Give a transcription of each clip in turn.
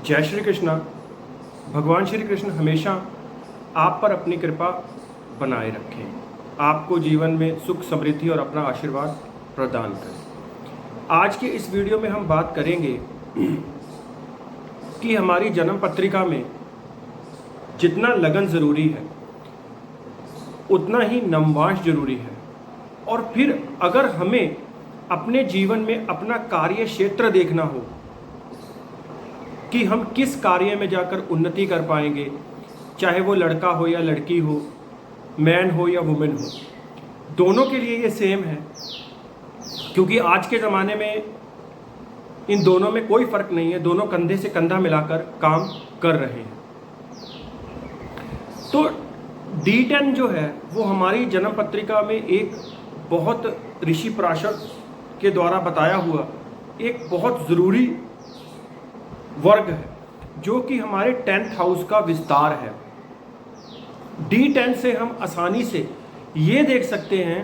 जय श्री कृष्णा। भगवान श्री कृष्ण हमेशा आप पर अपनी कृपा बनाए रखें, आपको जीवन में सुख समृद्धि और अपना आशीर्वाद प्रदान करें। आज के इस वीडियो में हम बात करेंगे कि हमारी जन्म पत्रिका में जितना लगन ज़रूरी है उतना ही नववांश जरूरी है। और फिर अगर हमें अपने जीवन में अपना कार्य क्षेत्र देखना हो कि हम किस कार्य में जाकर उन्नति कर पाएंगे, चाहे वो लड़का हो या लड़की हो, मैन हो या वुमेन हो, दोनों के लिए ये सेम है। क्योंकि आज के ज़माने में इन दोनों में कोई फ़र्क नहीं है, दोनों कंधे से कंधा मिलाकर काम कर रहे हैं। तो D10 जो है वो हमारी जन्म पत्रिका में एक बहुत ऋषि पराशर के द्वारा बताया हुआ एक बहुत ज़रूरी वर्ग है, जो कि हमारे 10th हाउस का विस्तार है। D10 से हम आसानी से ये देख सकते हैं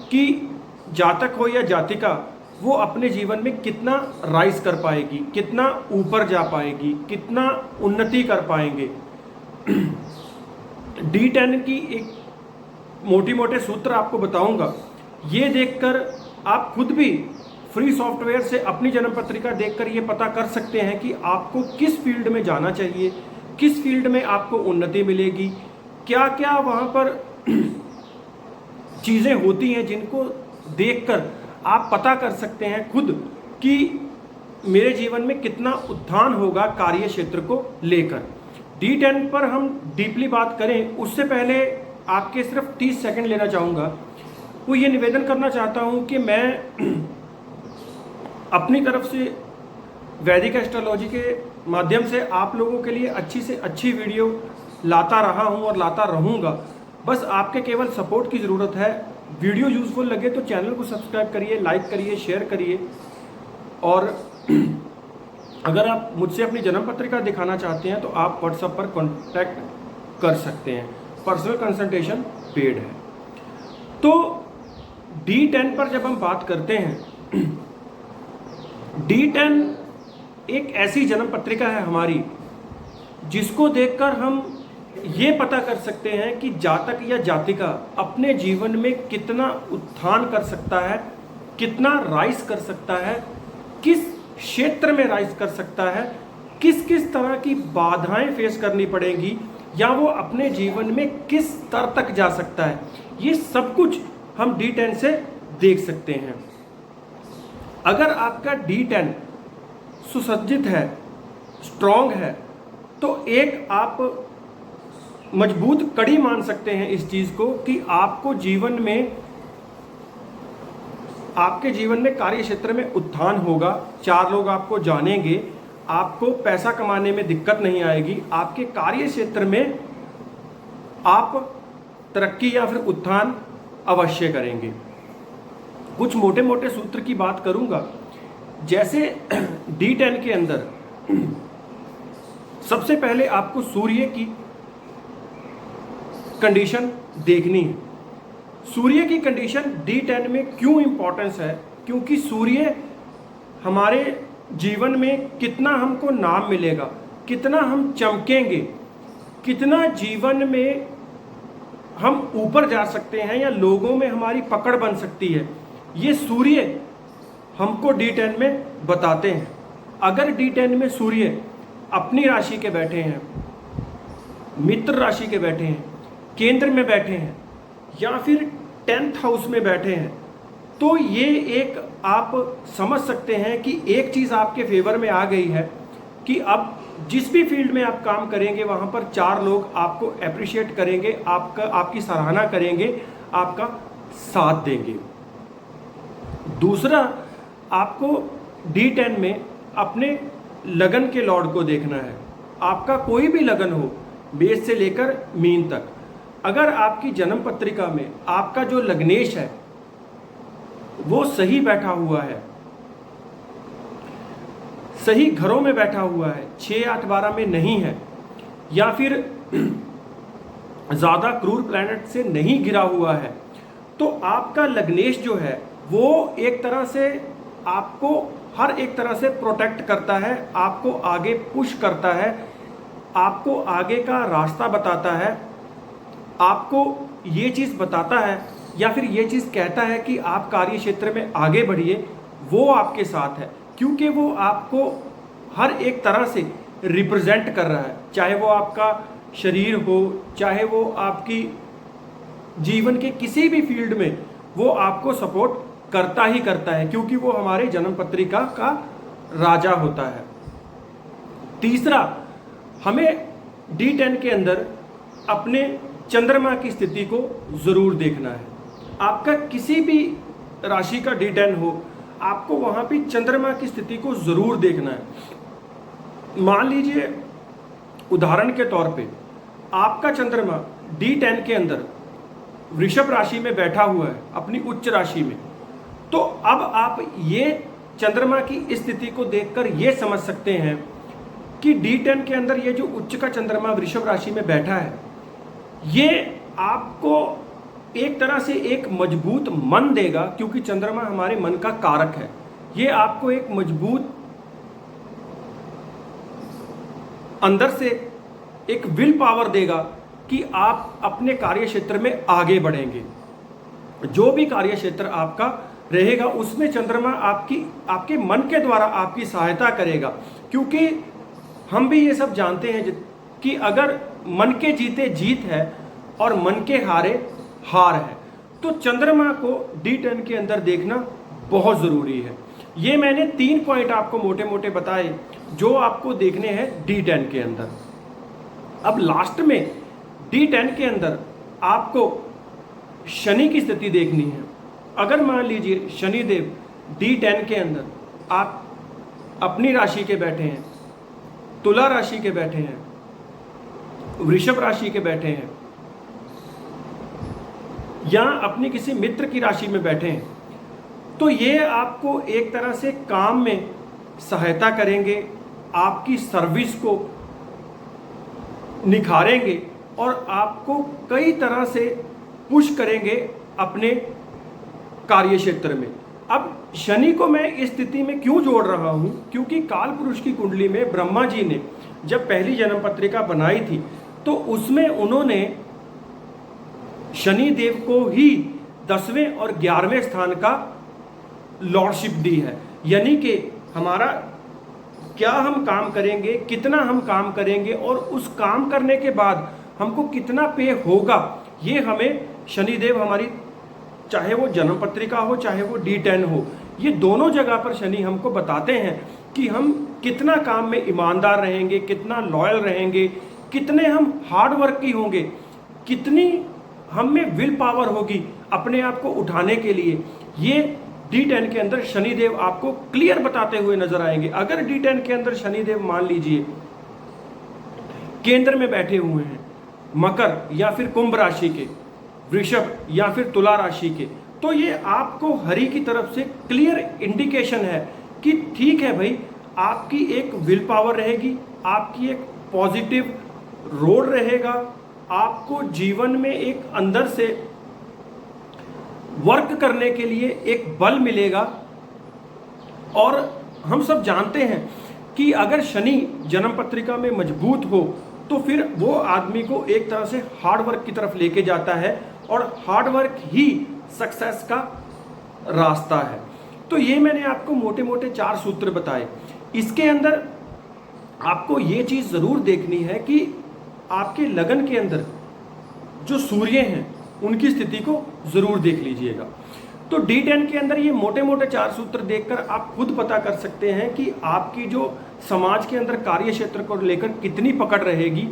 कि जातक हो या जातिका वो अपने जीवन में कितना राइज कर पाएगी, कितना ऊपर जा पाएगी, कितना उन्नति कर पाएंगे। D10 की एक मोटे सूत्र आपको बताऊंगा, ये देखकर आप खुद भी फ्री सॉफ्टवेयर से अपनी जन्म पत्रिका देखकर ये पता कर सकते हैं कि आपको किस फील्ड में जाना चाहिए, किस फील्ड में आपको उन्नति मिलेगी, क्या क्या वहाँ पर चीज़ें होती हैं जिनको देखकर आप पता कर सकते हैं खुद कि मेरे जीवन में कितना उत्थान होगा कार्य क्षेत्र को लेकर। D10 पर हम डीपली बात करें उससे पहले आपके सिर्फ 30 सेकंड लेना चाहूँगा। वो ये निवेदन करना चाहता हूँ कि मैं अपनी तरफ से वैदिक एस्ट्रोलॉजी के माध्यम से आप लोगों के लिए अच्छी से अच्छी वीडियो लाता रहा हूँ और लाता रहूँगा। बस आपके केवल सपोर्ट की ज़रूरत है। वीडियो यूज़फुल लगे तो चैनल को सब्सक्राइब करिए, लाइक करिए, शेयर करिए। और अगर आप मुझसे अपनी जन्म पत्रिका दिखाना चाहते हैं तो आप व्हाट्सएप पर कॉन्टैक्ट कर सकते हैं, पर्सनल कंसल्टेशन पेड है। तो D10 पर जब हम बात करते हैं, D10 एक ऐसी जन्म पत्रिका है हमारी जिसको देखकर हम ये पता कर सकते हैं कि जातक या जातिका अपने जीवन में कितना उत्थान कर सकता है, कितना राइज कर सकता है, किस क्षेत्र में राइज कर सकता है, किस किस तरह की बाधाएं फेस करनी पड़ेंगी, या वो अपने जीवन में किस स्तर तक जा सकता है। ये सब कुछ हम D10 से देख सकते हैं। अगर आपका D10 सुसज्जित है, स्ट्रॉन्ग है, तो एक आप मजबूत कड़ी मान सकते हैं इस चीज़ को कि आपको आपके जीवन में कार्य क्षेत्र में उत्थान होगा, 4 लोग आपको जानेंगे, आपको पैसा कमाने में दिक्कत नहीं आएगी, आपके कार्य क्षेत्र में आप तरक्की या फिर उत्थान अवश्य करेंगे। कुछ मोटे सूत्र की बात करूंगा। जैसे D10 के अंदर सबसे पहले आपको सूर्य की कंडीशन देखनी है। सूर्य की कंडीशन D10 में क्यों इंपॉर्टेंस है? क्योंकि सूर्य हमारे जीवन में कितना हमको नाम मिलेगा, कितना हम चमकेंगे, कितना जीवन में हम ऊपर जा सकते हैं या लोगों में हमारी पकड़ बन सकती है, ये सूर्य हमको D10 में बताते हैं। अगर D10 में सूर्य अपनी राशि के बैठे हैं, मित्र राशि के बैठे हैं, केंद्र में बैठे हैं, या फिर 10th हाउस में बैठे हैं, तो ये एक आप समझ सकते हैं कि एक चीज़ आपके फेवर में आ गई है कि अब जिस भी फील्ड में आप काम करेंगे वहाँ पर 4 लोग आपको अप्रिशिएट करेंगे, आपकी सराहना करेंगे, आपका साथ देंगे। दूसरा, आपको D10 में अपने लगन के लॉर्ड को देखना है। आपका कोई भी लगन हो, मेष से लेकर मीन तक, अगर आपकी जन्म पत्रिका में आपका जो लग्नेश है वो सही बैठा हुआ है, सही घरों में बैठा हुआ है, 6, 8, 12 में नहीं है, या फिर ज़्यादा क्रूर प्लैनेट से नहीं गिरा हुआ है, तो आपका लग्नेश जो है वो एक तरह से आपको हर एक तरह से प्रोटेक्ट करता है, आपको आगे पुश करता है, आपको आगे का रास्ता बताता है, आपको ये चीज़ बताता है या फिर ये चीज़ कहता है कि आप कार्य क्षेत्र में आगे बढ़िए, वो आपके साथ है, क्योंकि वो आपको हर एक तरह से रिप्रेजेंट कर रहा है। चाहे वो आपका शरीर हो, चाहे वो आपकी जीवन के किसी भी फील्ड में, वो आपको सपोर्ट करता ही करता है, क्योंकि वो हमारे जन्म पत्रिका का राजा होता है। तीसरा, हमें D10 के अंदर अपने चंद्रमा की स्थिति को ज़रूर देखना है। आपका किसी भी राशि का D10 हो, आपको वहाँ पे चंद्रमा की स्थिति को ज़रूर देखना है। मान लीजिए उदाहरण के तौर पे आपका चंद्रमा D10 के अंदर वृषभ राशि में बैठा हुआ है, अपनी उच्च राशि में, तो अब आप ये चंद्रमा की स्थिति को देखकर ये समझ सकते हैं कि D10 के अंदर ये जो उच्च का चंद्रमा वृषभ राशि में बैठा है, ये आपको एक तरह से एक मजबूत मन देगा, क्योंकि चंद्रमा हमारे मन का कारक है। ये आपको एक मजबूत अंदर से एक विल पावर देगा कि आप अपने कार्य क्षेत्र में आगे बढ़ेंगे। जो भी कार्य क्षेत्र आपका रहेगा उसमें चंद्रमा आपके मन के द्वारा आपकी सहायता करेगा, क्योंकि हम भी ये सब जानते हैं कि अगर मन के जीते जीत है और मन के हारे हार है, तो चंद्रमा को D10 के अंदर देखना बहुत ज़रूरी है। ये मैंने 3 पॉइंट आपको मोटे मोटे बताए जो आपको देखने हैं D10 के अंदर। अब लास्ट में D10 के अंदर आपको शनि की स्थिति देखनी है। अगर मान लीजिए शनिदेव D10 के अंदर आप अपनी राशि के बैठे हैं, तुला राशि के बैठे हैं, वृषभ राशि के बैठे हैं, या अपनी किसी मित्र की राशि में बैठे हैं, तो ये आपको एक तरह से काम में सहायता करेंगे, आपकी सर्विस को निखारेंगे और आपको कई तरह से पुश करेंगे अपने कार्य क्षेत्र में। अब शनि को मैं इस स्थिति में क्यों जोड़ रहा हूं, क्योंकि काल पुरुष की कुंडली में ब्रह्मा जी ने जब पहली जन्म पत्रिका बनाई थी तो उसमें उन्होंने शनि देव को ही 10वें और 11वें स्थान का लॉर्डशिप दी है। यानी कि हमारा क्या हम काम करेंगे, कितना हम काम करेंगे और उस काम करने के बाद हमको कितना पे होगा, ये हमें शनिदेव हमारी, चाहे वो जन्म पत्रिका हो चाहे वो D10 हो, ये दोनों जगह पर शनि हमको बताते हैं कि हम कितना काम में ईमानदार रहेंगे, कितना लॉयल रहेंगे, कितने हम हार्ड वर्क की होंगे, कितनी हम में विल पावर होगी अपने आप को उठाने के लिए। ये D10 के अंदर शनिदेव आपको क्लियर बताते हुए नजर आएंगे। अगर D10 के अंदर शनिदेव मान लीजिए केंद्र में बैठे हुए हैं, मकर या फिर कुंभ राशि के, वृषभ या फिर तुला राशि के, तो ये आपको हरि की तरफ से क्लियर इंडिकेशन है कि ठीक है भाई, आपकी एक विल पावर रहेगी, आपकी एक पॉजिटिव रोड रहेगा, आपको जीवन में एक अंदर से वर्क करने के लिए एक बल मिलेगा। और हम सब जानते हैं कि अगर शनि जन्म पत्रिका में मजबूत हो तो फिर वो आदमी को एक तरह से हार्ड वर्क की तरफ लेके जाता है और हार्ड वर्क ही सक्सेस का रास्ता है। तो ये मैंने आपको मोटे मोटे 4 सूत्र बताए। इसके अंदर आपको ये चीज़ ज़रूर देखनी है कि आपके लगन के अंदर जो सूर्य हैं उनकी स्थिति को ज़रूर देख लीजिएगा। तो D10 के अंदर ये मोटे मोटे 4 सूत्र देखकर आप खुद पता कर सकते हैं कि आपकी जो समाज के अंदर कार्य क्षेत्र को लेकर कितनी पकड़ रहेगी।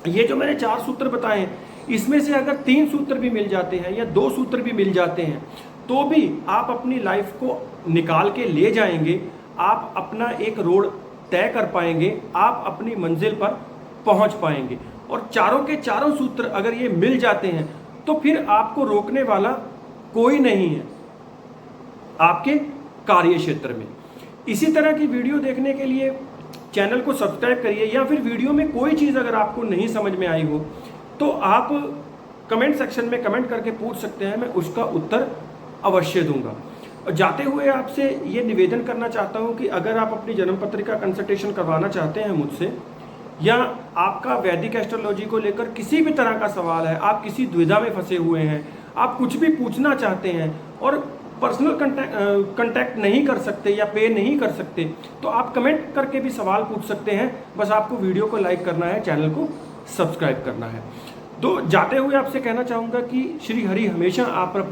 ये जो मैंने 4 सूत्र बताए हैं, इसमें से अगर 3 सूत्र भी मिल जाते हैं या 2 सूत्र भी मिल जाते हैं तो भी आप अपनी लाइफ को निकाल के ले जाएंगे, आप अपना एक रोड तय कर पाएंगे, आप अपनी मंजिल पर पहुंच पाएंगे। और चारों के चारों सूत्र अगर ये मिल जाते हैं तो फिर आपको रोकने वाला कोई नहीं है आपके कार्य क्षेत्र में। इसी तरह की वीडियो देखने के लिए चैनल को सब्सक्राइब करिए, या फिर वीडियो में कोई चीज़ अगर आपको नहीं समझ में आई हो तो आप कमेंट सेक्शन में कमेंट करके पूछ सकते हैं, मैं उसका उत्तर अवश्य दूंगा। जाते हुए आपसे ये निवेदन करना चाहता हूँ कि अगर आप अपनी जन्म पत्रिका कंसल्टेशन करवाना चाहते हैं मुझसे, या आपका वैदिक एस्ट्रोलॉजी को लेकर किसी भी तरह का सवाल है, आप किसी दुविधा में फंसे हुए हैं, आप कुछ भी पूछना चाहते हैं और पर्सनल कांटेक्ट नहीं कर सकते या पे नहीं कर सकते, तो आप कमेंट करके भी सवाल पूछ सकते हैं। बस आपको वीडियो को लाइक करना है, चैनल को सब्सक्राइब करना है। तो जाते हुए आपसे कहना चाहूँगा कि श्री हरि हमेशा आप पर